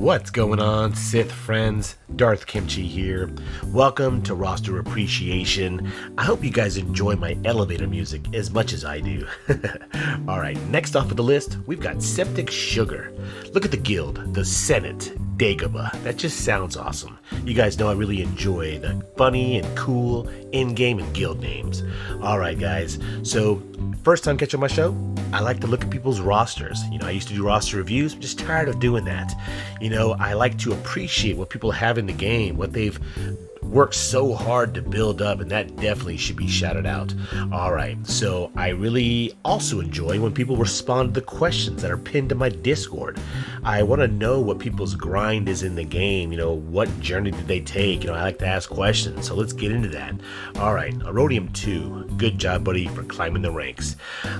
What's going on, Sith friends? Darth Kimchi here. Welcome to Roster Appreciation. I hope you guys enjoy my elevator music as much as I do. Alright, next off of the list, we've got SepticSugar. Look at the guild, the Senate, Dagobah. That just sounds awesome. You guys know I really enjoy the funny and cool in-game and guild names. Alright guys, so first time catching my show, I like to look at people's rosters. I used to do roster reviews. I'm just tired of doing that. I like to appreciate what people have in the game, what they've worked so hard to build up, and that definitely should be shouted out. Alright, so I really also enjoy when people respond to the questions that are pinned to my Discord. I want to know what people's grind is in the game, what journey did they take. I like to ask questions, so let's get into that. Alright, Arodium 2, good job buddy for climbing the ranks.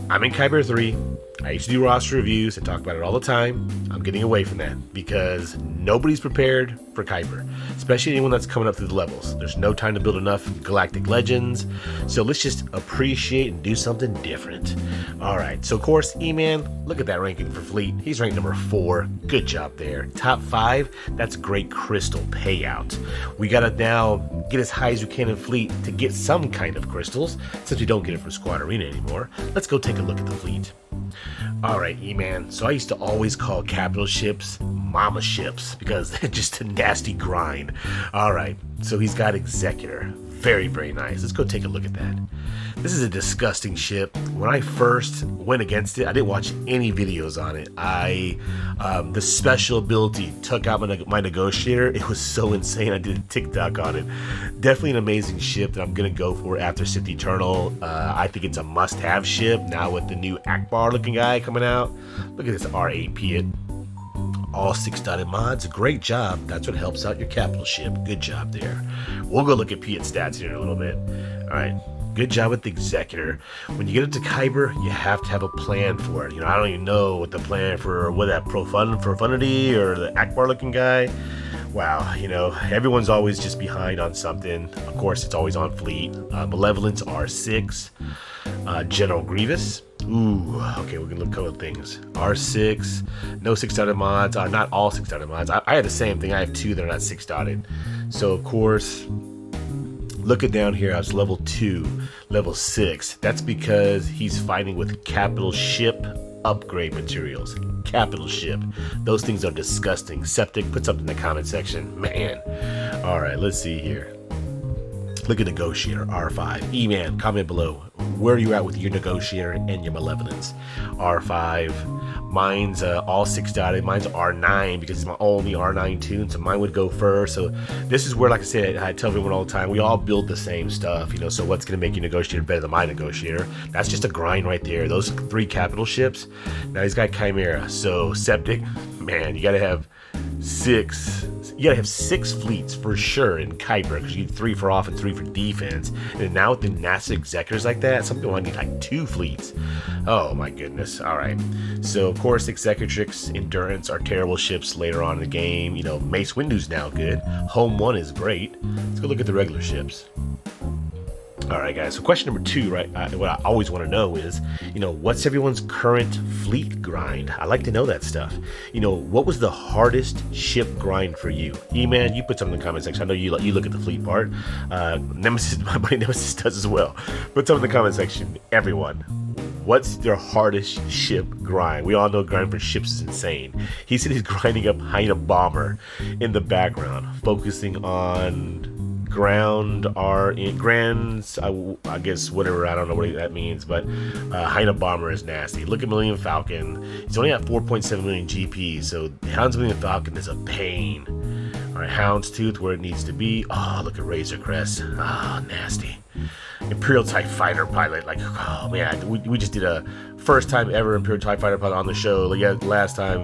I'm in Kyber 3. I used to do roster reviews and talk about it all the time. I'm getting away from that because nobody's prepared for Kyber, especially anyone that's coming up through the levels. There's no time to build enough Galactic Legends, so let's just appreciate and do something different. Alright, so of course, E-Man, look at that ranking for Fleet. He's ranked number 4. Good job there. Top 5, that's great crystal payout. We gotta now get as high as we can in Fleet to get some kind of crystals, since we don't get it from Squad Arena anymore. Let's go take a look at the Fleet. Alright, E-Man, so I used to always call capital ships mama ships because they're just a nasty grind. Alright, so he's got Executor. Very, very nice. Let's go take a look at that. This is a disgusting ship. When I first went against it, I didn't watch any videos on it. The special ability took out my negotiator. It was so insane. I did a TikTok on it. Definitely an amazing ship that I'm going to go for after Sith Eternal. I think it's a must-have ship now with the new Akbar looking guy coming out. Look at this RAP it. All 6-dotted mods, great job. That's what helps out your capital ship. Good job there. We'll go look at Piet stats here in a little bit. Alright, good job with the Executor. When you get into Kyber, you have to have a plan for it. I don't even know what the plan for, what that Profundity or the Akbar looking guy. Wow, everyone's always just behind on something. Of course, it's always on Fleet. Malevolence R6. General Grievous. Ooh, okay, we're gonna look at things. R6, no 6-dotted mods, not all 6-dotted mods. I had the same thing. I have 2 that are not 6-dotted. So of course, looking down here, I was level 2, level 6. That's because he's fighting with capital ship upgrade materials. Capital ship. Those things are disgusting. Septic, put something in the comment section. Man. Alright, let's see here. Look at Negotiator, R5. E-Man, comment below. Where are you at with your Negotiator and your Malevolence? R5. Mine's all 6-dotted. Mine's R9 because it's my only R9 tune, so mine would go first. So this is where, like I said, I tell everyone all the time, we all build the same stuff, so what's going to make your Negotiator better than my Negotiator? That's just a grind right there. Those 3 capital ships. Now he's got Chimera. So Septic, man, you got to have 6. You gotta have 6 fleets for sure in Kyber because you need 3 for off and 3 for defense. And now with the NASA Executors like that, some people need like 2 fleets. Oh my goodness. Alright. So of course Executrix, Endurance are terrible ships later on in the game. Mace Windu's now good. Home 1 is great. Let's go look at the regular ships. Alright guys, so question number 2, right, what I always want to know is, what's everyone's current fleet grind? I like to know that stuff. What was the hardest ship grind for you? E-Man, you put something in the comment section. I know you look at the fleet part. Nemesis, my buddy Nemesis does as well. Put something in the comment section, everyone. What's their hardest ship grind? We all know grind for ships is insane. He said he's grinding up Hyena Bomber in the background, focusing on ground are in grands, I guess whatever, I don't know what that means, but Hyena Bomber is nasty. Look at Millennium Falcon. He's only at 4.7 million GP, so Hound's Millennium Falcon is a pain. Alright, Houndstooth where it needs to be. Oh, look at Razor Crest. Oh, nasty. Imperial TIE Fighter pilot, oh man, we just did a first time ever Imperial TIE Fighter pilot on the show. Last time,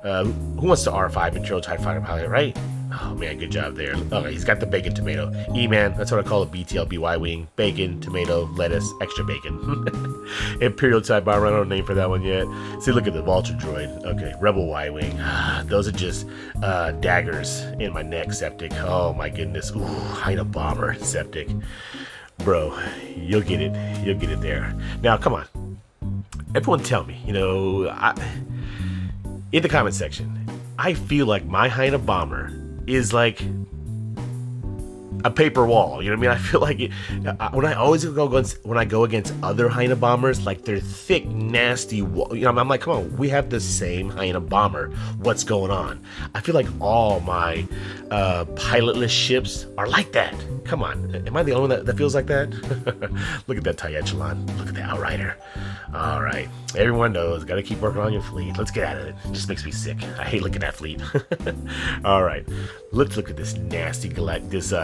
who wants to R5 Imperial TIE Fighter pilot, right? Oh man, good job there. Okay, he's got the bacon tomato. E-Man, that's what I call a BTLBY wing. Bacon, tomato, lettuce, extra bacon. Imperial TIE Bomber, I don't know a name for that one yet. See, look at the Vulture Droid. Okay, Rebel Y-Wing. Those are just daggers in my neck, Septic. Oh my goodness. Ooh, Hyena Bomber, Septic. Bro, you'll get it. You'll get it there. Now, come on. Everyone tell me, in the comment section, I feel like my Hyena Bomber is like a paper wall. You know what I mean? I feel like when I go against other Hyena Bombers, like they're thick, nasty. I'm like, come on, we have the same Hyena Bomber. What's going on? I feel like all my pilotless ships are like that. Come on, am I the only one that feels like that? Look at that Echelon. Look at the Outrider. All right, everyone knows, got to keep working on your fleet. Let's get at it. It just makes me sick. I hate looking at that fleet. All right, let's look at this nasty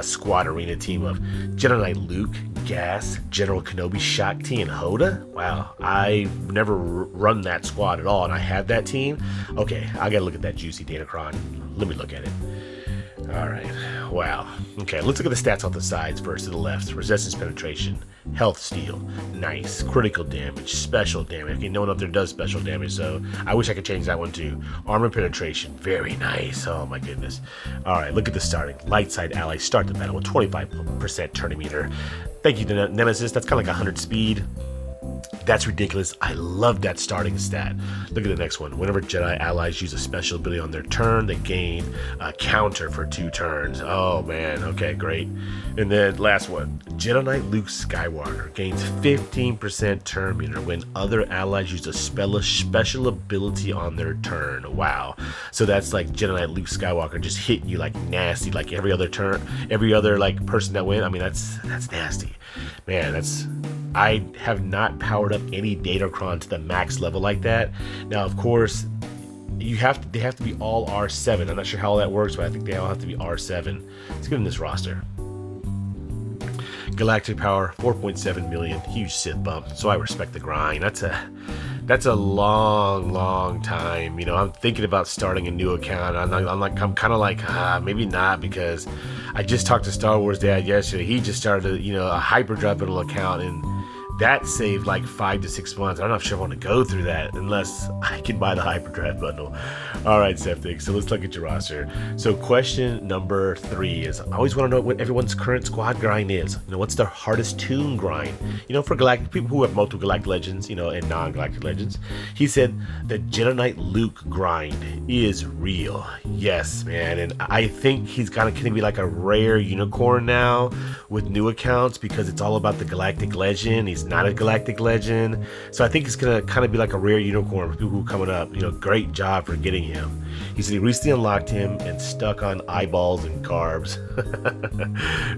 squad arena team of Jedi Knight Luke, Gas, General Kenobi, Shakti, and Hoda. Wow, I've never run that squad at all, and I have that team. Okay, I gotta look at that juicy Datacron. Let me look at it. All right, wow. Okay, let's look at the stats off the sides first. To the left: resistance, penetration, health, steal, nice, critical damage, special damage. Okay, no one up there does special damage, so I wish I could change that one too. Armor penetration, very nice. Oh my goodness. All right, look at the starting. Light side allies start the battle with 25% turn meter. Thank you to Nemesis. That's kind of like 100 speed. That's ridiculous. I love that starting stat. Look at the next one. Whenever Jedi allies use a special ability on their turn, they gain a counter for 2 turns. Oh man, okay, great. And then last one. Jedi Knight Luke Skywalker gains 15% turn meter when other allies use a special ability on their turn. Wow. So that's like Jedi Knight Luke Skywalker just hitting you like nasty, like every other turn, every other like person that wins. I mean, that's nasty. Man, I have not powered up any Datacron to the max level like that. Now, of course, they have to be all R7. I'm not sure how all that works, but I think they all have to be R7. Let's get in this roster. Galactic power 4.7 million, huge Sith bump. So I respect the grind. That's a long time. You know, I'm thinking about starting a new account. I'm kind of like, maybe not, because I just talked to Star Wars Dad yesterday. He just started a hyperdrive bundle account, and that saved like 5 to 6 months. I'm not sure I want to go through that unless I can buy the hyperdrive bundle. All right, Septic. So let's look at your roster. So question number 3 is, I always want to know what everyone's current squad grind is. What's their hardest tune grind? For galactic people who have multiple galactic legends, and non-galactic legends. He said the Jedi Knight Luke grind is real. Yes, man. And I think he's going to be like a rare unicorn now with new accounts, because it's all about the galactic legend. He's not a galactic legend, so I think it's gonna kind of be like a rare unicorn for people who are coming up. Great job for getting him. He said he recently unlocked him and stuck on eyeballs and carbs.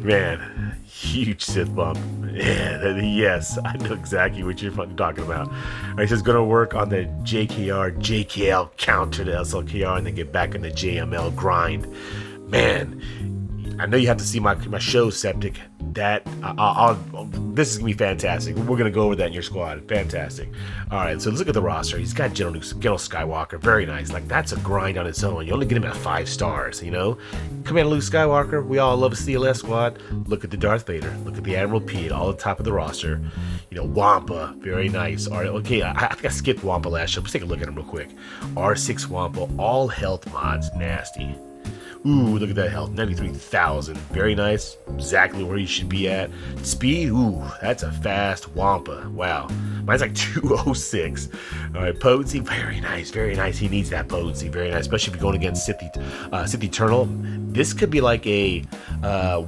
Man, huge Sith bump. Yeah, yes, I know exactly what you're talking about. All right, he says gonna work on the JKL counter to SLKR and then get back in the JML grind. Man, I know you have to see my show, Septic. This is gonna be fantastic. We're gonna go over that in your squad. Fantastic. All right, so let's look at the roster. He's got General Skywalker, very nice. Like, that's a grind on its own. You only get him at 5 stars. Commander Luke Skywalker. We all love a CLS squad. Look at the Darth Vader. Look at the Admiral P at all the top of the roster. Wampa, very nice. All right, okay, I think I skipped Wampa last show. Let's take a look at him real quick. R6 Wampa, all health mods, nasty. Ooh, look at that health, 93,000. Very nice, exactly where you should be at. Speed, ooh, that's a fast Wampa. Wow, mine's like 206. All right, potency, very nice, very nice. He needs that potency, very nice, especially if you're going against Sith Eternal. This could be like a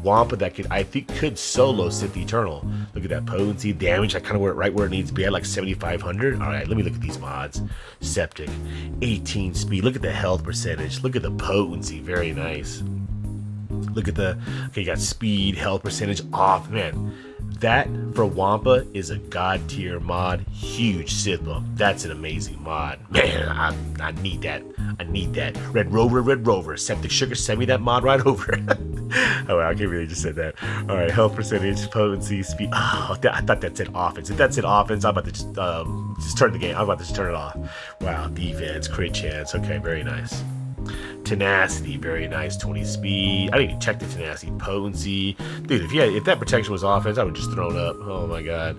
Wampa that could solo Sith Eternal. Look at that potency, damage, I kind of right where it needs to be at, like 7,500. All right, let me look at these mods. Septic, 18 speed. Look at the health percentage. Look at the potency, very nice. Look at you got speed, health percentage off. Man, that for Wampa is a god tier mod. Huge Sith bump. That's an amazing mod. Man, I need that. I need that. Red Rover. SepticSugar, send me that mod right over. Oh, wow, I can't believe you just said that. All right, health percentage, potency, speed. Oh, I thought that said offense. If that said offense, I'm about to just turn the game. I'm about to just turn it off. Wow, defense, crit chance. Okay, very nice. Tenacity, very nice, 20 speed. I didn't even check the tenacity. Potency, dude. If that protection was offense, I would just thrown up. Oh my god.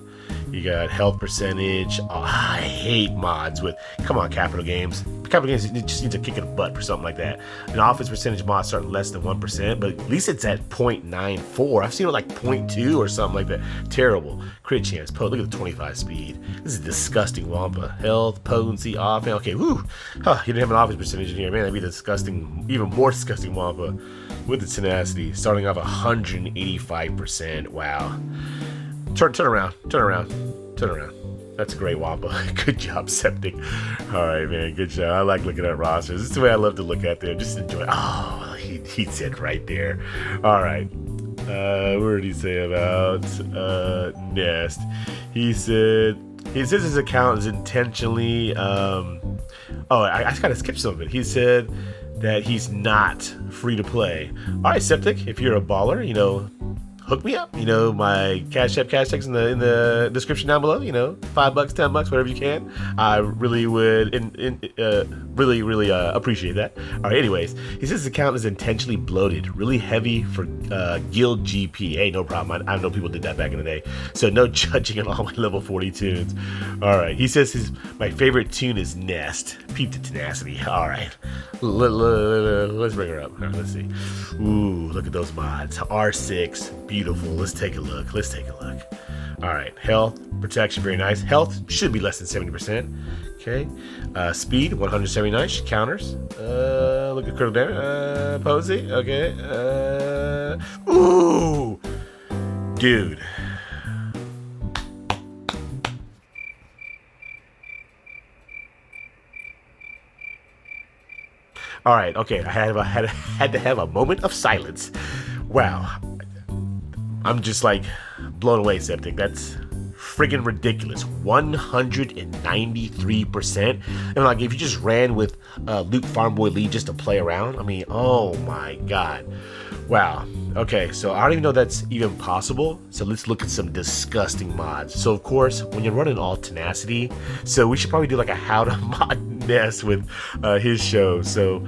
You got health percentage. Oh, I hate mods with, come on, Capital Games. Capital Games just needs a kick in the butt for something like that. An offense percentage mod starting less than 1%, but at least it's at 0.94. I've seen it like 0.2 or something like that. Terrible. Crit chance. Look at the 25 speed. This is disgusting Wampa. Health, potency, offense. Okay, whoo. Huh, you didn't have an offense percentage in here. Man, that'd be disgusting. Even more disgusting Wampa with the tenacity. Starting off 185%. Wow. Turn around. That's a great Wampa. Good job, Septic. All right, man. Good job. I like looking at rosters. This is the way I love to look at them. Just enjoy. Oh, he said right there. All right. What did he say about Nest? He says his account is intentionally. I just gotta skip some of it. He said that he's not free to play. All right, Septic. If you're a baller, hook me up. My CashAp Cash Tag's in the description down below. $5, $10, whatever you can. I really would really appreciate that. All right, anyways, he says his account is intentionally bloated, really heavy for guild GP. Hey, no problem. I know people did that back in the day. So no judging on all my level 40 tunes. All right, he says my favorite tune is Nest. Peep the tenacity. All right, let's bring her up. All right, let's see. Ooh, look at those mods. R6. Beautiful. Let's take a look. All right. Health, protection, very nice. Health should be less than 70%. Okay. Speed, 179. Counters. Look at critical damage. Potency. Okay. Ooh. Dude. All right. Okay. I had to have a moment of silence. Wow. I'm just like blown away, Septic. That's friggin' ridiculous. 193%. And like, if you just ran with Luke Farmboy Lee just to play around, I mean, oh my God. Wow. Okay, so I don't even know that's even possible. So let's look at some disgusting mods. So of course, when you're running all tenacity, so we should probably do like a how to mod Nest with his show. So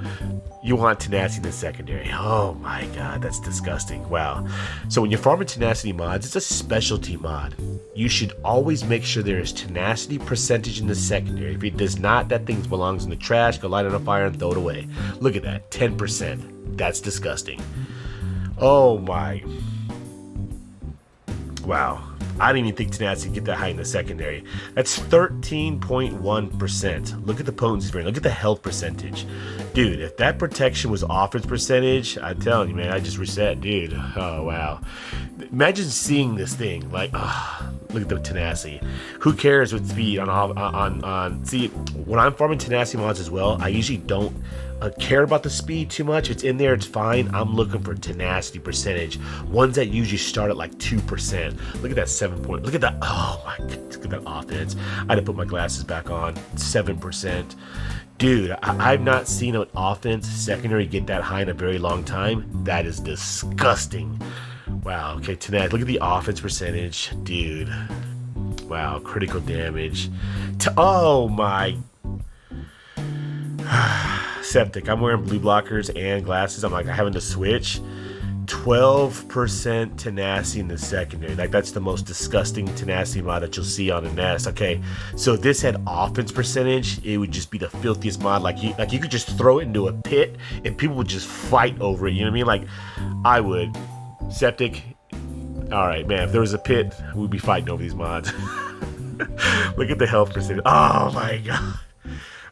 you want tenacity in the secondary. Oh my God, that's disgusting. Wow. So when you're farming tenacity mods, it's a specialty mod. You should always make sure there is tenacity percentage in the secondary. If it does not, that thing belongs in the trash. Go light it on fire and throw it away. Look at that, 10%. That's disgusting. Oh my. Wow. I didn't even think tenacity could get that high in the secondary. That's 13.1%. Look at the potency variant. Look at the health percentage. Dude, if that protection was offense percentage, I'm telling you, man, I just reset, dude. Oh, wow. Imagine seeing this thing. Like, look at the tenacity. Who cares with speed on see, when I'm farming tenacity mods as well, I usually don't care about the speed too much. It's in there, it's fine. I'm looking for tenacity percentage. Ones that usually start at like 2%. Look at that 7 point. Look at that. Oh my God. Look at that offense. I had to put my glasses back on. 7%. Dude, I've not seen an offense secondary get that high in a very long time. That is disgusting. Wow. Okay, tonight, look at the offense percentage. Dude. Wow. Critical damage. Oh my. Septic. I'm wearing blue blockers and glasses. I'm like having to switch. 12% tenacity in the secondary. Like, that's the most disgusting tenacity mod that you'll see on a Nest. Okay, so if this had offense percentage, it would just be the filthiest mod. Like you could just throw it into a pit and people would just fight over it. You know what I mean? Like, I would. Septic. All right, man. If there was a pit, we'd be fighting over these mods. Look at the health percentage. Oh my God.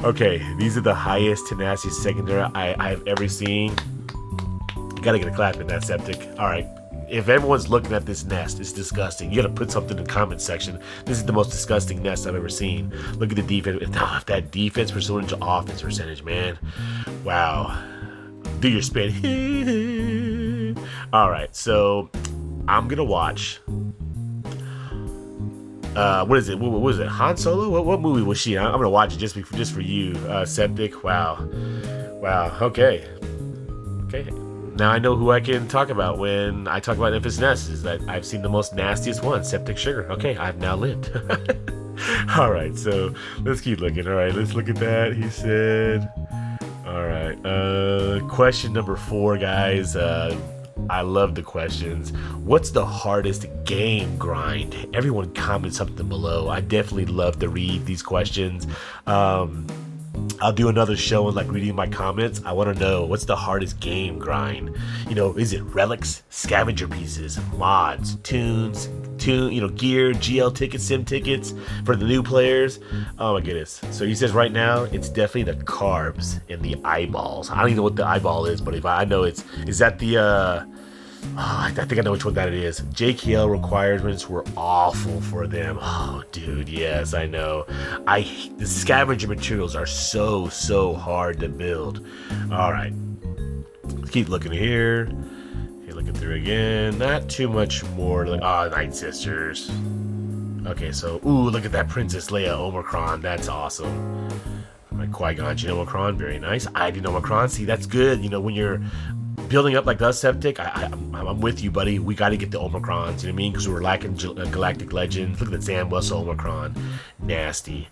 Okay, these are the highest tenacity secondary I've ever seen. You gotta get a clap in that, Septic. All right, if everyone's looking at this Nest, it's disgusting. You gotta put something in the comment section. This is the most disgusting Nest I've ever seen. Look at the defense. If that defense percentage to offense percentage, man. Wow. Do your spin. All right, so I'm gonna watch. What is it? What was it? Han Solo? What movie was she in? I'm gonna watch it just for you, Septic. Wow. Okay. Now I know who I can talk about when I talk about Infamous Nest. Is that I've seen the most nastiest one, SepticSugar. Okay, I've now lived. All right, so let's keep looking. All right, let's look at that. He said. All right. Question number 4, guys. I love the questions. What's the hardest game grind? Everyone comment something below. I definitely love to read these questions. I'll do another show and like reading my comments. I want to know, what's the hardest game grind? You know, is it relics, scavenger pieces, mods, tunes, gear, GL tickets, sim tickets for the new players? Oh my goodness. So he says right now it's definitely the carbs and the eyeballs. I don't even know what the eyeball is, but if I know is that the I think I know which one that it is. JKL requirements were awful for them. Oh, dude, yes, I know. The scavenger materials are so hard to build. All right, let's keep looking here. Okay, looking through again. Not too much more. Night Sisters. Okay, so look at that Princess Leia Omicron. That's awesome. Like Qui-Gon Jinn Omicron, very nice. I did Omicron. See, that's good. You know, when you're building up like us, Septic, I'm with you, buddy. We got to get the Omicrons, you know what I mean? Because we were lacking Galactic Legends. Look at the Zam Wessel Omicron. Nasty.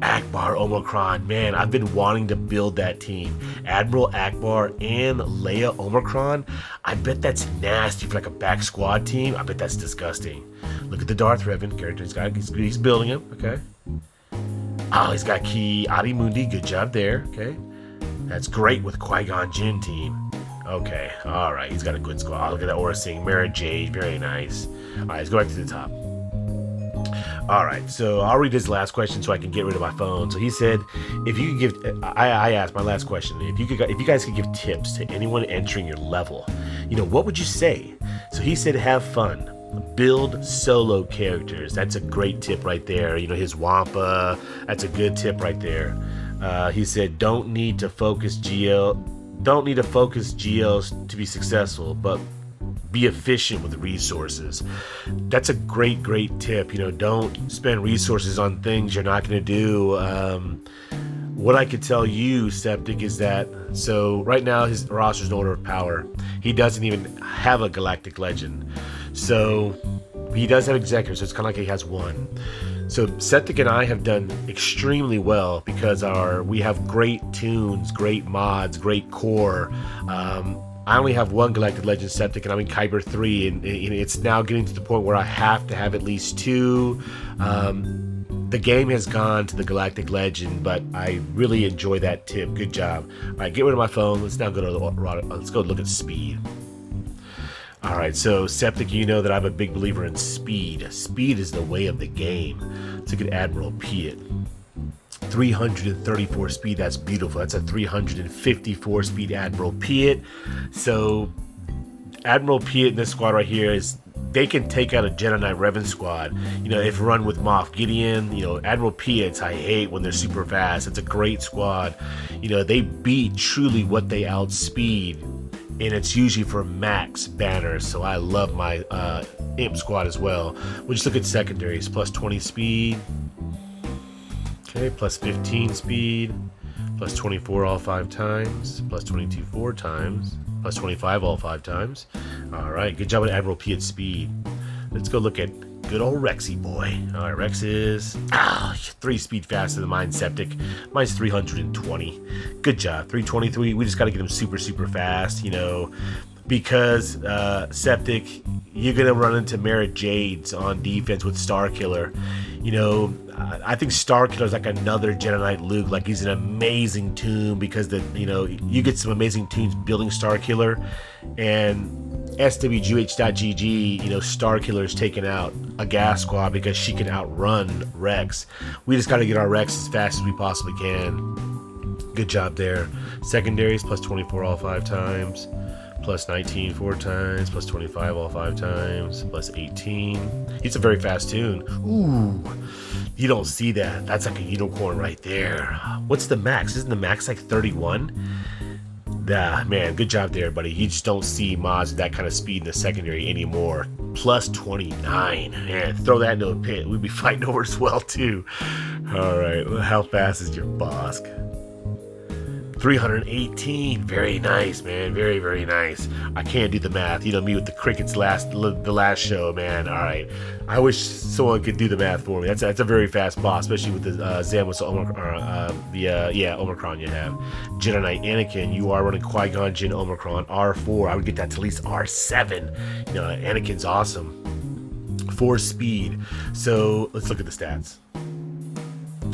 Akbar Omicron. Man, I've been wanting to build that team. Admiral Akbar and Leia Omicron. I bet that's nasty for like a back squad team. I bet that's disgusting. Look at the Darth Revan character. He's building him, okay? Oh, he's got Ki Adi Mundi. Good job there, okay? That's great with Qui-Gon Jinn team. Okay, all right, he's got a good squad. Look at that Aura Singh, Mara Jade, very nice. All right, let's go back to the top. All right, so I'll read his last question so I can get rid of my phone. So he said, if you could give, I asked my last question, if you guys could give tips to anyone entering your level, you know, what would you say? So he said, have fun. Build solo characters. That's a great tip right there. You know, his Wampa, that's a good tip right there. He said, don't need to focus GLs to be successful, but be efficient with resources. That's a great tip. You know, don't spend resources on things you're not going to do. What I could tell you, Septic, is that, so right now his roster's in order of power. He doesn't even have a Galactic Legend. So he does have Executor, so it's kind of like he has one. So Septic and I have done extremely well because we have great tunes, great mods, great core. I only have one Galactic Legend Septic, and I'm in Kyber 3, and it's now getting to the point where I have to have at least two. The game has gone to the Galactic Legend, but I really enjoy that tip. Good job. All right, get rid of my phone. Let's now let's go look at speed. All right, so Septic, you know that I'm a big believer in speed. Speed is the way of the game. Let's look at Admiral Piet. 334 speed, that's beautiful. That's a 354 speed Admiral Piet. So Admiral Piet in this squad right here they can take out a Jedi Knight Revan squad. You know, if run with Moff Gideon, you know, Admiral Piets, I hate when they're super fast. It's a great squad. You know, they beat truly what they outspeed, and it's usually for max banners. So I love my Imp squad as well. We'll just look at secondaries. Plus 20 speed. Okay, plus 15 speed. Plus 24 all 5 times. Plus 22 4 times. Plus 25 all 5 times. All right, good job with Admiral Piet's speed. Let's go look at good old Rexy boy. All right, Rex is 3 speed faster than mine, Septic. Mine's 320. Good job, 323. We just got to get him super fast, you know, because Septic, you're gonna run into Mara Jades on defense with Starkiller. You know, I think Starkiller is like another Jedi Knight Luke. Like, he's an amazing tune because you get some amazing tunes building Starkiller, and SWGOH.GG, you know, Starkiller is taking out a gas squad because she can outrun Rex. We just got to get our Rex as fast as we possibly can. Good job there. Secondaries, plus 24 all 5 times. Plus 19 4 times, plus 25 all 5 times, plus 18. It's a very fast tune. Ooh, you don't see that. That's like a unicorn right there. What's the max? Isn't the max like 31? Man, good job there, buddy. You just don't see mods with that kind of speed in the secondary anymore. Plus 29. Man, throw that into a pit. We'd be fighting over as well, too. All right, how fast is your Bosk? 318. Very nice, man. Very, very nice. I can't do the math. You know me with the crickets the last show, man. All right. I wish someone could do the math for me. That's a very fast boss, especially with the Zamos Omicron you have. Jedi Knight Anakin, you are running Qui-Gon Jinn Omicron R4. I would get that to at least R7. You know, Anakin's awesome. 4 speed. So let's look at the stats.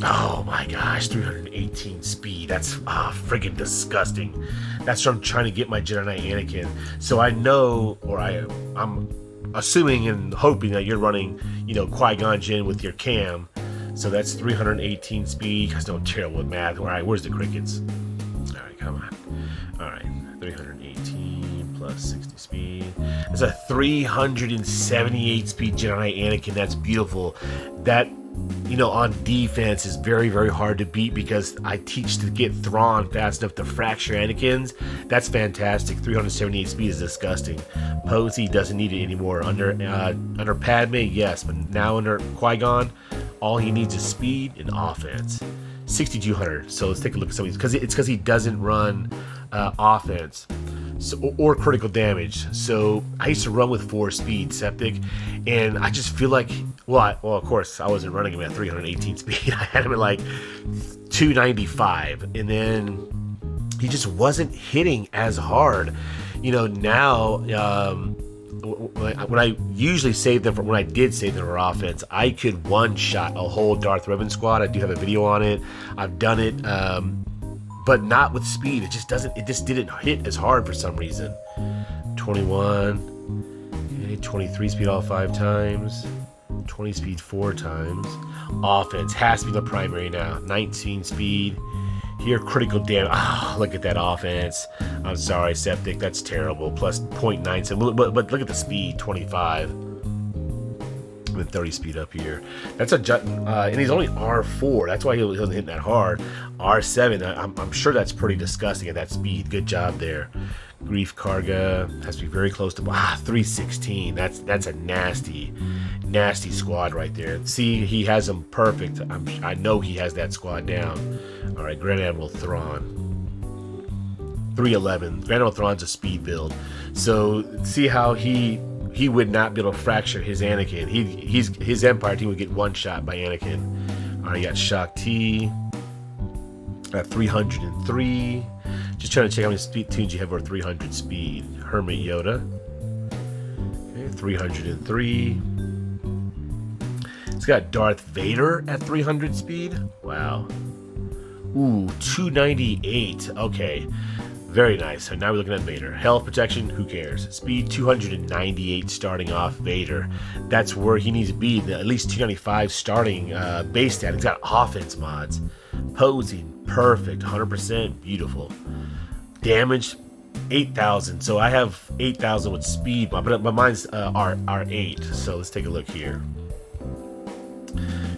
Oh my gosh, 318 speed. That's friggin' disgusting. That's from trying to get my Jedi Knight Anakin. So I know, or I'm assuming and hoping that you're running, you know, Qui-Gon Jinn with your cam. So that's 318 speed. You guys know I'm terrible with math. All right, where's the crickets? All right, come on. All right, 318 plus 60 speed. That's a 378 speed Jedi Knight Anakin. That's beautiful. That, you know, on defense is very, very hard to beat because I teach to get Thrawn fast enough to fracture Anakins. That's fantastic. 378 speed is disgusting. Potency doesn't need it anymore. Under Padme, yes, but now under Qui-Gon, all he needs is speed and offense. 6,200. So let's take a look at some of these because he doesn't run offense. So, or critical damage. So I used to run with 4 speed Septic, and I just feel like, well, of course I wasn't running him at 318 speed. I had him at like 295, and then he just wasn't hitting as hard. You know, now when I usually save them when I did save them for offense, I could one-shot a whole Darth Revan squad. I do have a video on it. I've done it. But not with speed. It just didn't hit as hard for some reason. 21, okay, 23 speed all 5 times, 20 speed 4 times. Offense has to be the primary now. 19 speed. Here, critical damage. Oh, look at that offense. I'm sorry, Septic. That's terrible. Plus 0.97. But look at the speed. 25. With 30 speed up here. That's a and he's only R4. That's why he wasn't hitting that hard. R7. I'm sure that's pretty disgusting at that speed. Good job there. Grief Karga has to be very close to 316. That's a nasty squad right there. See, he has them perfect. I know he has that squad down. All right, Grand Admiral Thrawn. 311. Grand Admiral Thrawn's a speed build. So see how he would not be able to fracture his Anakin. His Empire team would get one shot by Anakin. All right, you got Shock T at 303. Just trying to check how many speed tunes you have over 300 speed. Hermit Yoda. Okay, 303. It's got Darth Vader at 300 speed. Wow. Ooh, 298. Okay. Very nice. So now we're looking at Vader. Health protection, who cares? Speed 298 starting off Vader. That's where he needs to be. At least 295 starting base stat. He's got offense mods. Potency, perfect. 100%, beautiful. Damage, 8,000. So I have 8,000 with speed, but mine's R8. So let's take a look here.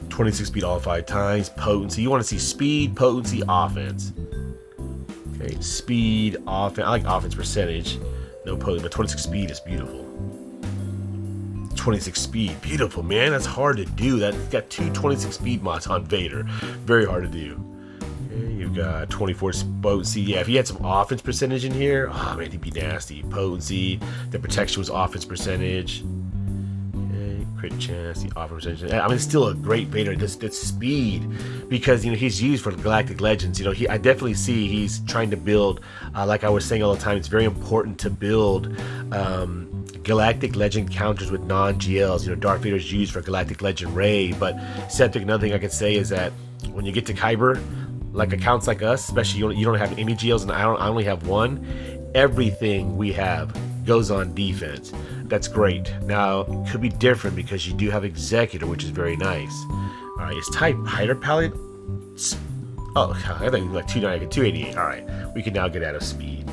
26 speed all 5 times. Potency. You want to see speed, potency, offense. Okay, speed, offense. I like offense percentage. No potency, but 26 speed is beautiful. 26 speed, beautiful, man. That's hard to do. That's got 2 26 speed mods on Vader. Very hard to do. Okay, you've got 24 potency. Yeah, if he had some offense percentage in here, oh man, he'd be nasty. Potency, the protection was offense percentage. Crit chance, the offense percentage. I mean, it's still a great Vader. It's speed because, you know, he's used for Galactic Legends. You know, I definitely see he's trying to build, like I was saying all the time, it's very important to build Galactic Legend counters with non-GLs. You know, Darth Vader's used for Galactic Legend Rey, but Septic, another thing I can say is that when you get to Kyber, like accounts like us, especially you don't have any GLs, and I only have 1, everything we have goes on defense. That's great. Now, it could be different because you do have Executor, which is very nice. All right, is type Hider Palette? Oh, I think like 288. All right, we can now get out of speed.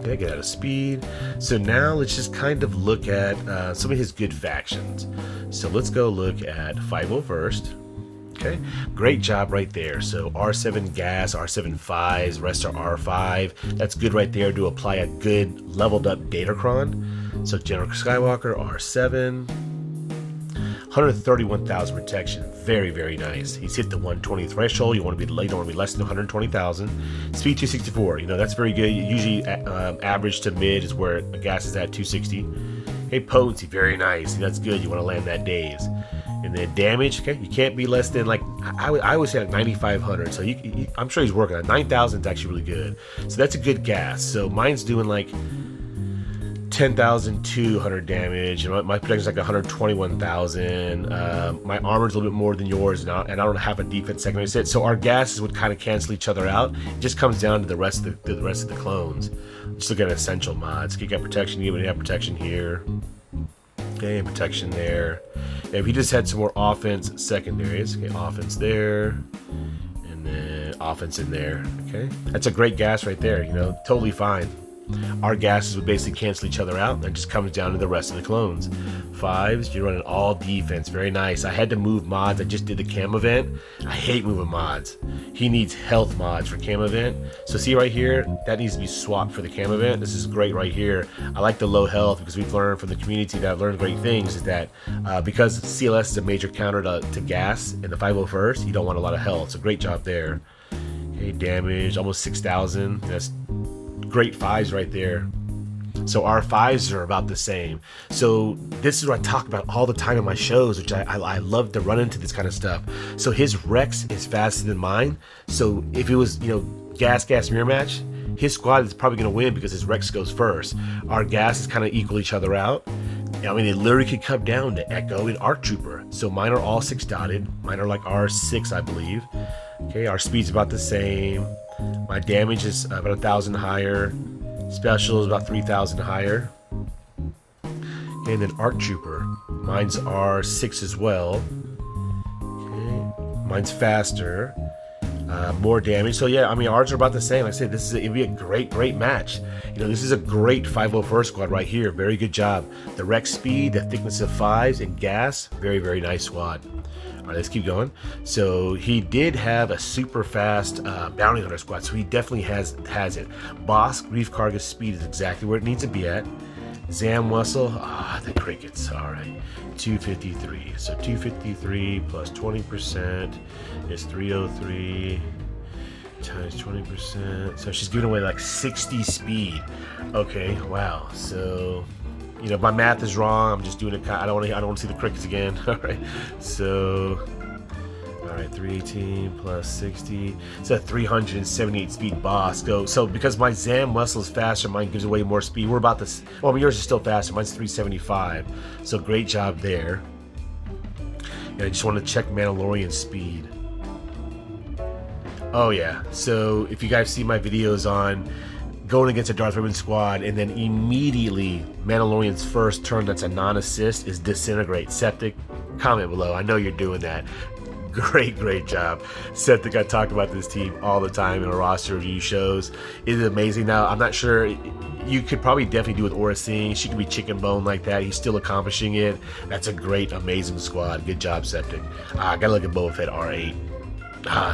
Okay, get out of speed. So now let's just kind of look at some of his good factions. So let's go look at 5-0 first. Okay, great job right there. So R7 gas, R7 5s, rest are R5. That's good right there to apply a good leveled up Datacron. So General Skywalker, R7. 131,000 protection. Very, very nice. He's hit the 120 threshold. You don't want to be less than 120,000. Speed 264. You know, that's very good. Usually average to mid is where a gas is at, 260. Hey, potency, very nice. That's good. You want to land that daze. And then damage, okay, you can't be less than like, I would say like 9,500. So I'm sure he's working on 9,000 is actually really good. So that's a good gas. So mine's doing like 10,200 damage. And my protection's like 121,000. My armor's a little bit more than yours, and I don't have a defense secondary set. So our gases would kind of cancel each other out. It just comes down to the rest of the clones. Just look at essential mods. You got protection. You have protection here. Okay, and protection there. If he just had some more offense secondaries, okay, offense there, and then offense in there, okay? That's a great gas right there, you know, totally fine. Our gases would basically cancel each other out, and it just comes down to the rest of the clones. 5s, you're running all defense, very nice. I had to move mods. I just did the cam event. I hate moving mods. He needs health mods for cam event. So see right here, that needs to be swapped for the cam event. This is great right here. I like the low health because we've learned from the community that I've learned great things is that because CLS is a major counter to gas in the 501st, you don't want a lot of health. So great job there. Okay, damage, almost 6,000. That's great 5s right there. So our 5s are about the same. So this is what I talk about all the time in my shows, which I love to run into this kind of stuff. So his Rex is faster than mine. So if it was, you know, gas mirror match, his squad is probably going to win because his Rex goes first. Our gases kind of equal each other out. I mean, it literally could come down to Echo and Arc Trooper. So mine are all 6 dotted. Mine are like R6, I believe. Okay, our speed's about the same. My damage is about 1,000 higher. Special is about 3,000 higher. Okay, and then Arc Trooper. Mine's R6 as well. Okay, mine's faster. More damage. So yeah, I mean, ours are about the same. Like I said, it'd be a great match. You know, this is a great 501st squad right here. Very good job. The Rex speed, the thickness of 5s, and gas. Very nice squad. All right, let's keep going. So he did have a super fast bounty hunter squad, so he definitely has it. Boss Grief Karga's speed is exactly where it needs to be at. Zam Wessel, the crickets. All right, 253. So 253 plus 20% is 303 times 20%. So she's giving away like 60 speed. Okay, wow. So, you know, my math is wrong. I'm just doing it. I don't want to see the crickets again. All right. So, all right, 318 plus 60. It's a 378 speed boss. So because my Zam Wessel is faster, mine gives away more speed. We're about this. Well, yours is still faster. Mine's 375. So great job there. And I just want to check Mandalorian speed. Oh yeah. So if you guys see my videos on going against a Darth Vader squad, and then immediately Mandalorian's first turn that's a non-assist is Disintegrate. Septic, comment below. I know you're doing that. Great job. Septic, I talk about this team all the time in our roster review shows. It is amazing. Now, I'm not sure. You could probably definitely do with Aura Singh. She could be chicken bone like that. He's still accomplishing it. That's a great, amazing squad. Good job, Septic. I gotta look at Boba Fett R8.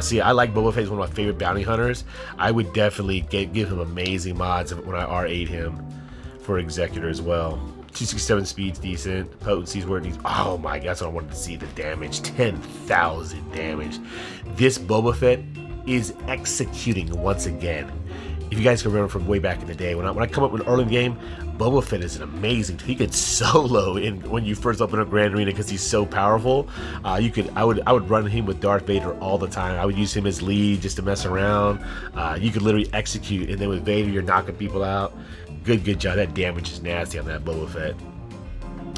See, I like Boba Fett. He's one of my favorite bounty hunters. I would definitely give him amazing mods when I R8 him for Executor as well. 267 speed's decent. Potency's where it needs. Oh my god, that's what I wanted to see. The damage. 10,000 damage. This Boba Fett is executing once again. If you guys can remember from way back in the day, when I come up with early in the game, Boba Fett is an amazing. He could solo when you first open up Grand Arena because he's so powerful. I would run him with Darth Vader all the time. I would use him as lead just to mess around. You could literally execute, and then with Vader, you're knocking people out. Good job. That damage is nasty on that Boba Fett.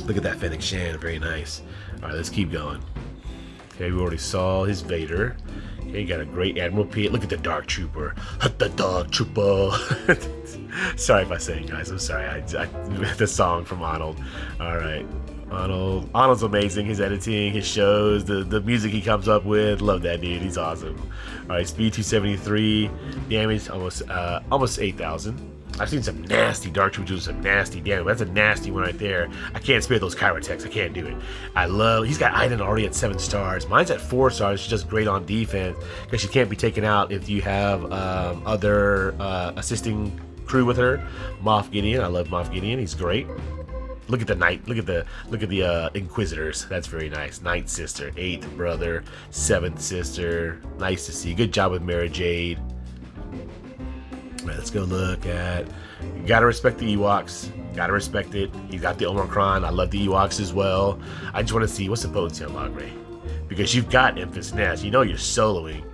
Look at that Fennec Shan. Very nice. All right, let's keep going. Okay, we already saw his Vader. Okay, got a great Admiral P. Look at the Dark Trooper. The Dark Trooper. Sorry if I say it, guys. I'm sorry. The song from Arnold. All right. Arnold's amazing. His editing, his shows, the music he comes up with. Love that dude. He's awesome. All right, speed 273. Damage almost 8,000. I've seen some nasty Dark Troopers do some nasty damage. That's a nasty one right there. I can't spare those Chirotechs. I can't do it. He's got Iden already at 7 stars. Mine's at 4 stars. She's just great on defense because she can't be taken out if you have other assisting crew with her. Moff Gideon. I love Moff Gideon. He's great. Look at the Knight. Look at the Inquisitors. That's very nice. Ninth sister, eighth brother, seventh sister. Nice to see. Good job with Mara Jade. All right, let's go look at. You gotta respect the Ewoks. Gotta respect it. You got the Omicron. I love the Ewoks as well. I just want to see what's the potency on Logray, because you've got Infant's Nest. You know you're soloing.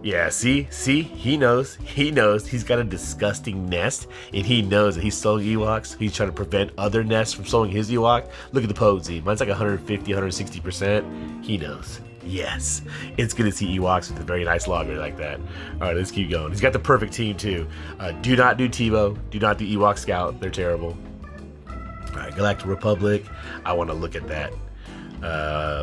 Yeah, see, he knows. He's got a disgusting nest, and he knows that he's soloing Ewoks. He's trying to prevent other nests from soloing his Ewok. Look at the potency. Mine's like 150, 160%. He knows. Yes, it's good to see Ewoks with a very nice logger like that. All right, let's keep going. He's got the perfect team too. Do not do Tebow. Do not do Ewok Scout. They're terrible. All right, Galactic Republic. I want to look at that.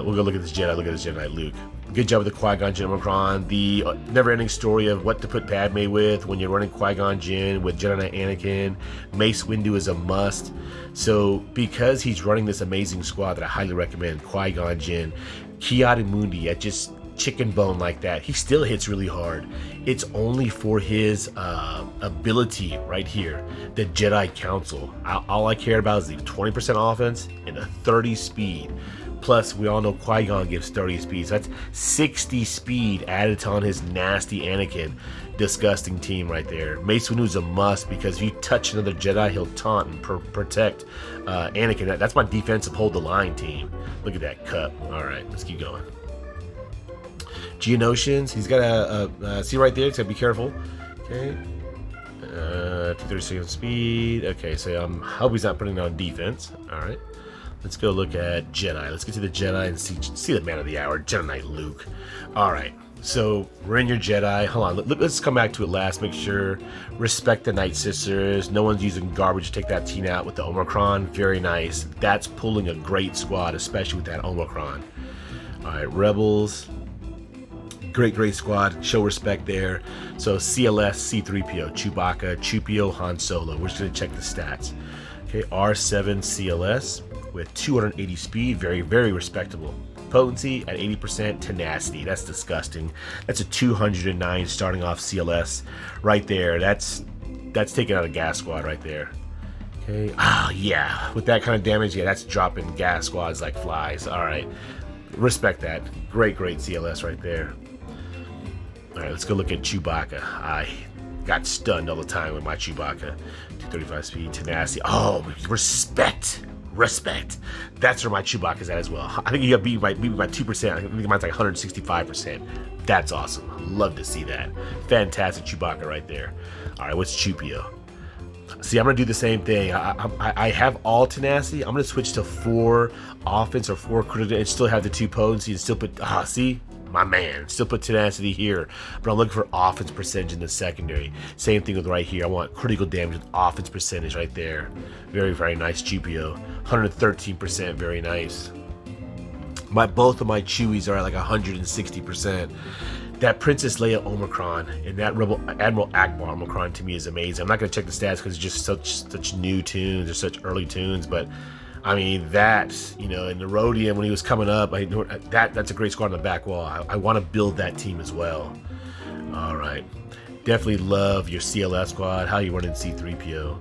We'll go look at this Jedi. Look at this Jedi Knight Luke. Good job with the Qui-Gon Jinn Omicron. The never-ending story of what to put Padme with when you're running Qui-Gon Jinn with Jedi Knight Anakin. Mace Windu is a must. So because he's running this amazing squad that I highly recommend, Qui-Gon Jinn, Ki-Adi-Mundi at just chicken bone like that, he still hits really hard. It's only for his ability right here, the Jedi Council. All I care about is the 20% offense and a 30 speed. Plus, we all know Qui-Gon gives 30 speed, so that's 60 speed added to on his nasty Anakin. Disgusting team right there. Mace Windu's a must, because if you touch another Jedi, he'll taunt and protect Anakin. That's my defensive hold the line team. Look at that cup. All right, let's keep going. Geonosians, he's got a see right there, he's got to be careful. Okay. 236 speed. Okay, so I hope he's not putting it on defense. All right. Let's go look at Jedi. Let's get to the Jedi and see the man of the hour, Jedi Knight Luke. All right, so we're in your Jedi. Hold on, let's come back to it last. Make sure, respect the Night Sisters. No one's using garbage to take that teen out with the Omicron. Very nice. That's pulling a great squad, especially with that Omicron. All right, Rebels. Great squad. Show respect there. So CLS, C-3PO, Chewbacca, Chewpio, Han Solo. We're just gonna check the stats. Okay, R7 CLS with 280 speed, very respectable. Potency at 80%, tenacity, that's disgusting. That's a 209 starting off CLS right there. That's taking out a gas squad right there. Okay, yeah, with that kind of damage, yeah, that's dropping gas squads like flies. All right, respect that. Great CLS right there. All right, let's go look at Chewbacca. I got stunned all the time with my Chewbacca. 235 speed, tenacity. Oh, respect. That's where my Chewbacca's at as well. I think you got beat by 2%. I think mine's like 165%. That's awesome. Love to see that. Fantastic Chewbacca right there. All right, what's Chewpio? See, I'm gonna do the same thing. I have all tenacity. I'm gonna switch to 4 offense or 4 critical and still have the 2 potency and still put. See. My man, still put tenacity here, but I'm looking for offense percentage in the secondary. Same thing with right here. I want critical damage with offense percentage right there. Very nice Chewpio. 113%, very nice. Both of my Chewies are at like 160%. That Princess Leia Omicron and that Admiral Akbar Omicron to me is amazing. I'm not gonna check the stats because it's just such new tunes or such early tunes, but I mean, that, in the Rhodium when he was coming up, that's a great squad on the back wall. I want to build that team as well. All right. Definitely love your CLS squad. How you running C-3PO?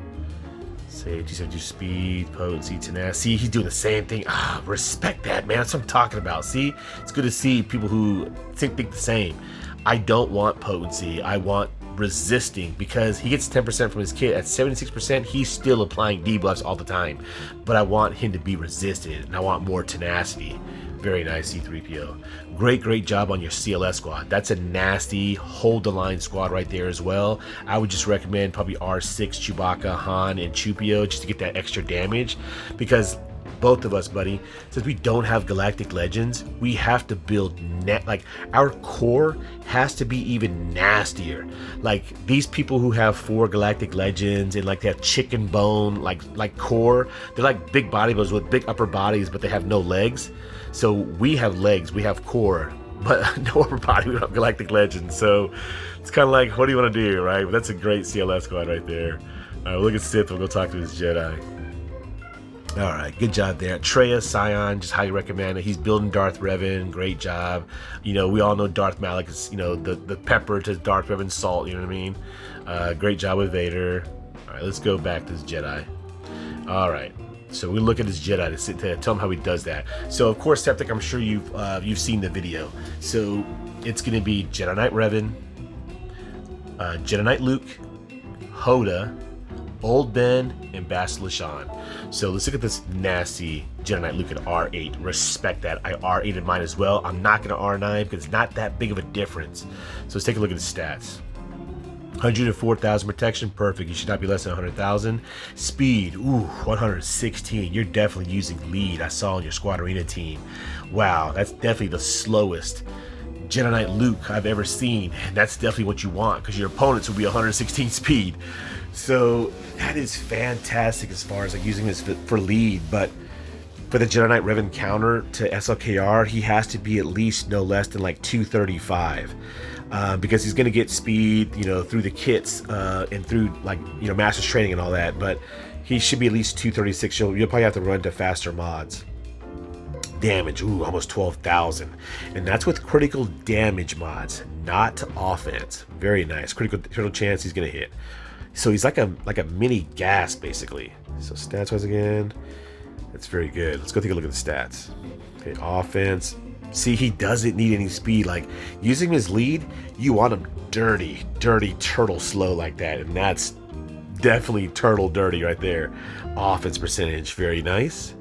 Safety, 72 speed, potency, tenacity. See, he's doing the same thing. Respect that, man. That's what I'm talking about. See, it's good to see people who think the same. I don't want potency. I want resisting, because he gets 10% from his kit. At 76%, he's still applying debuffs all the time, but I want him to be resisted, and I want more tenacity. Very nice C-3PO. Great job on your CLS squad. That's a nasty hold the line squad right there as well. I would just recommend probably R6 Chewbacca, Han, and Chewpio just to get that extra damage, because both of us, buddy, since we don't have Galactic Legends, we have to build like our core has to be even nastier. Like these people who have 4 Galactic Legends and like that chicken bone like core, they're like big bodybuilders with big upper bodies, but they have no legs. So we have legs, we have core, but no upper body. We don't have Galactic Legends. So it's kind of like, what do you want to do, right? But that's a great CLS squad right there. All right, we'll look at Sith. We'll go talk to his Jedi. All right, good job there. Treya Scion, just highly recommend it. He's building Darth Revan. Great job. We all know Darth Malak is, the pepper to Darth Revan's salt. You know what I mean? Great job with Vader. All right, let's go back to this Jedi. All right. So we look at his Jedi to tell him how he does that. So of course, Septic, I'm sure you've seen the video. So it's going to be Jedi Knight Revan, Jedi Knight Luke, Hoda, Old Ben, and Bastila Shan. So let's look at this nasty Jedi Knight Luke at R8. Respect that. I R8'd mine as well. I'm not going to R9 because it's not that big of a difference. So let's take a look at his stats. 104,000 protection, perfect. You should not be less than 100,000. Speed, ooh, 116. You're definitely using lead. I saw on your Squad Arena team. Wow, that's definitely the slowest Jedi Knight Luke I've ever seen. And that's definitely what you want because your opponents will be 116 speed. So that is fantastic as far as like using this for lead. But for the Jedi Knight Revan counter to SLKR, he has to be at least no less than like 235. Because he's going to get speed, you know, through the kits and through, like, you know, Master's Training and all that. But he should be at least 236. You'll probably have to run to faster mods. Damage, ooh, almost 12,000. And that's with critical damage mods, not offense. Very nice. Critical chance he's going to hit. So he's like a mini gas, basically. So stats-wise again, that's very good. Let's go take a look at the stats. Okay, offense. See, he doesn't need any speed. Like, using his lead, you want him dirty turtle slow like that. And that's definitely turtle dirty right there. Offense percentage, very nice.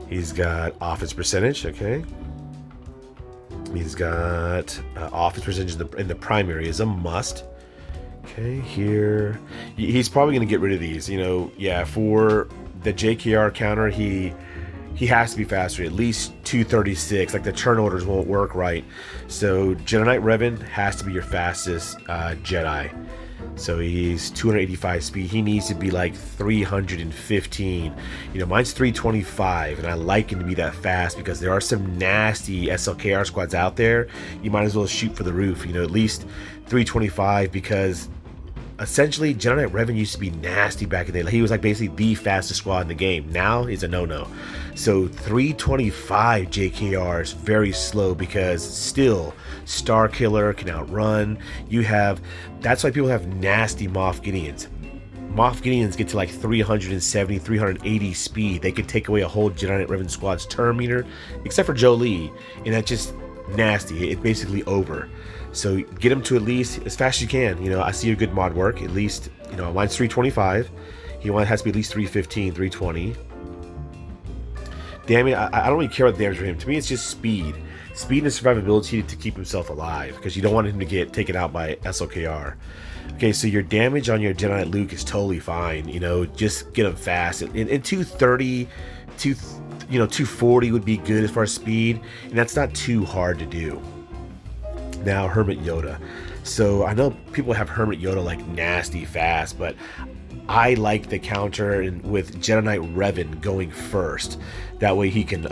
He's got offense percentage, okay. He's got offense percentage in the primary is a must. Okay, here. He's probably going to get rid of these. You know, yeah, for the JKR counter, he has to be faster, at least 236. Like, the turn orders won't work right. So Jedi Knight Revan has to be your fastest Jedi. So he's 285 speed. He needs to be like 315. You know, mine's 325, and I like him to be that fast because there are some nasty SLKR squads out there. You might as well shoot for the roof. You know, at least 325 because essentially Jedi Knight Revan used to be nasty back in the day. He was like basically the fastest squad in the game. Now he's a no-no. So 325 JKR is very slow because still Star Killer can outrun. That's why people have nasty Moff Gideons. Moff Gideons get to like 370, 380 speed. They could take away a whole Jedi Knight Revan squad's turn meter, except for Jolie, and that's just nasty. It's basically over. So get him to at least as fast as you can. You know, I see your good mod work. At least, you know, mine's 325. Has to be at least 315, 320. Damn it, I don't really care about the damage for him. To me, it's just speed. Speed and survivability to keep himself alive, because you don't want him to get taken out by SLKR. Okay, so your damage on your Jedi Knight Luke is totally fine. You know, just get him fast. And 230, 240 would be good as far as speed, and that's not too hard to do. Now, Hermit Yoda. So I know people have Hermit Yoda like nasty fast, but I like the counter with Jedi Knight Revan going first. That way he can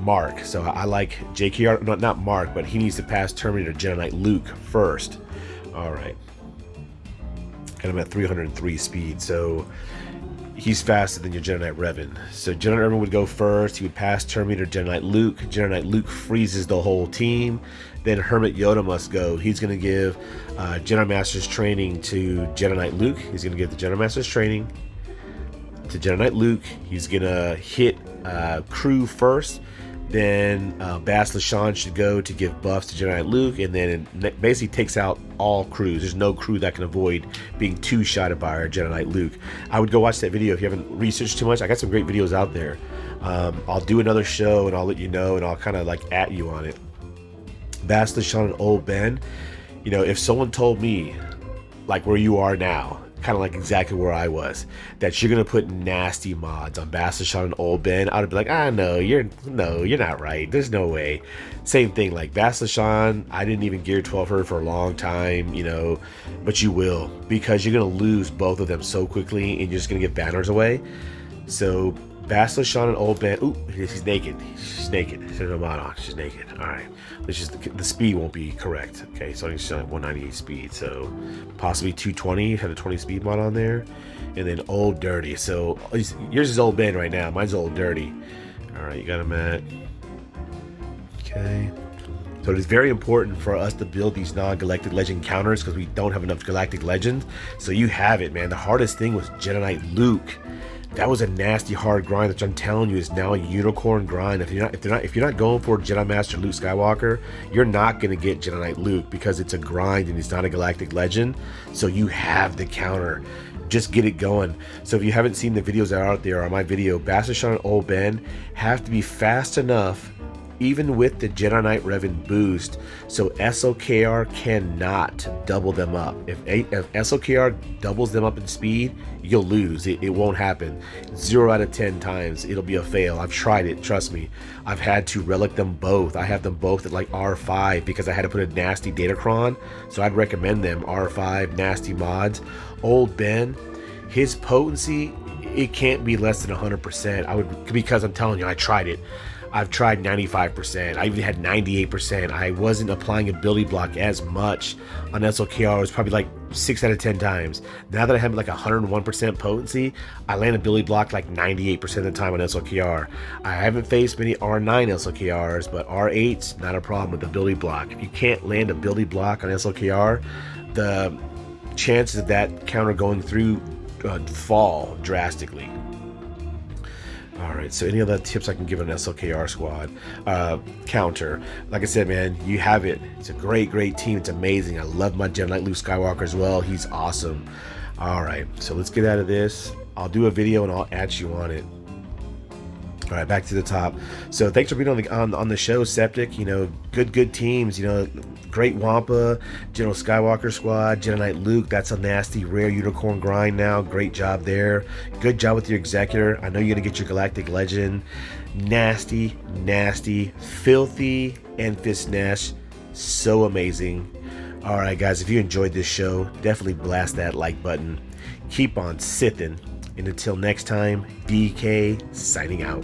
mark. So I like JKR, not mark, but he needs to pass Terminator Jedi Knight Luke first. All right. And I'm at 303 speed, so he's faster than your Jedi Knight Revan. So Jedi Knight Revan would go first. He would pass Terminator Jedi Knight Luke. Jedi Knight Luke freezes the whole team. Then Hermit Yoda must go. He's going to give Jedi Master's Training to Jedi Knight Luke. He's going to give the Jedi Master's Training to Jedi Knight Luke. He's going to hit crew first. Then Bastila Shan should go to give buffs to Jedi Knight Luke. And then it basically takes out all crews. There's no crew that can avoid being two-shotted by our Jedi Knight Luke. I would go watch that video if you haven't researched too much. I got some great videos out there. I'll do another show and I'll let you know, and I'll kind of like at you on it. Bastila Shan and Old Ben, you know, if someone told me like where you are now, kind of like exactly where I was, that you're gonna put nasty mods on Bastila Shan and Old Ben, I would be like, no, you're not right. There's no way. Same thing, like Bastila Shan, I didn't even gear 12 her for a long time, you know, but you will, because you're gonna lose both of them so quickly and you're just gonna give banners away. So Bastila Shan and Old Ben. Ooh, she's naked. She's naked. She's no mod on. She's naked. All right. It's just the speed won't be correct. Okay, so she's at 198 speed. So possibly 220. Had a 20 speed mod on there, and then Old Dirty. So yours is Old Ben right now. Mine's Old Dirty. All right, you got him at. Okay. So it is very important for us to build these non-galactic legend counters because we don't have enough galactic legends. So you have it, man. The hardest thing was Jedi Knight Luke. That was a nasty hard grind, which I'm telling you is now a unicorn grind. If you're not going for Jedi Master Luke Skywalker, you're not gonna get Jedi Knight Luke, because it's a grind and he's not a galactic legend. So you have the counter. Just get it going. So if you haven't seen the videos that are out there on my video, Bastard Sean and Old Ben have to be fast enough, even with the Jedi Knight Revan boost, so SOKR cannot double them up. If SOKR doubles them up in speed, you'll lose. It won't happen. 0 out of 10 times it'll be a fail. I've tried it, trust me. I've had to relic them both. I have them both at like R5 because I had to put a nasty Datacron, so I'd recommend them R5 nasty mods. Old Ben, his potency, it can't be less than 100%. Because I'm telling you, I tried it. I've tried 95%. I even had 98%. I wasn't applying ability block as much on SLKR. It was probably like 6 out of 10 times. Now that I have like 101% potency, I land ability block like 98% of the time on SLKR. I haven't faced many R9 SLKRs, but R8's not a problem with ability block. If you can't land ability block on SLKR, the chances of that counter going through fall drastically. Alright, so any other tips I can give an SLKR squad counter? Like I said, man, you have it. It's a great team. It's amazing. I love my Jedi Knight Luke Skywalker as well. He's awesome. Alright, so let's get out of this. I'll do a video and I'll add you on it. All right, back to the top. So thanks for being on the show, Septic. You know, good teams. You know, great Wampa, General Skywalker squad, Jedi Knight Luke. That's a nasty rare unicorn grind now. Great job there. Good job with your Executor. I know you're gonna get your Galactic Legend. Nasty, filthy, and fist Nash. So amazing. All right, guys, if you enjoyed this show, definitely blast that like button. Keep on Sithin'. And until next time, DK signing out.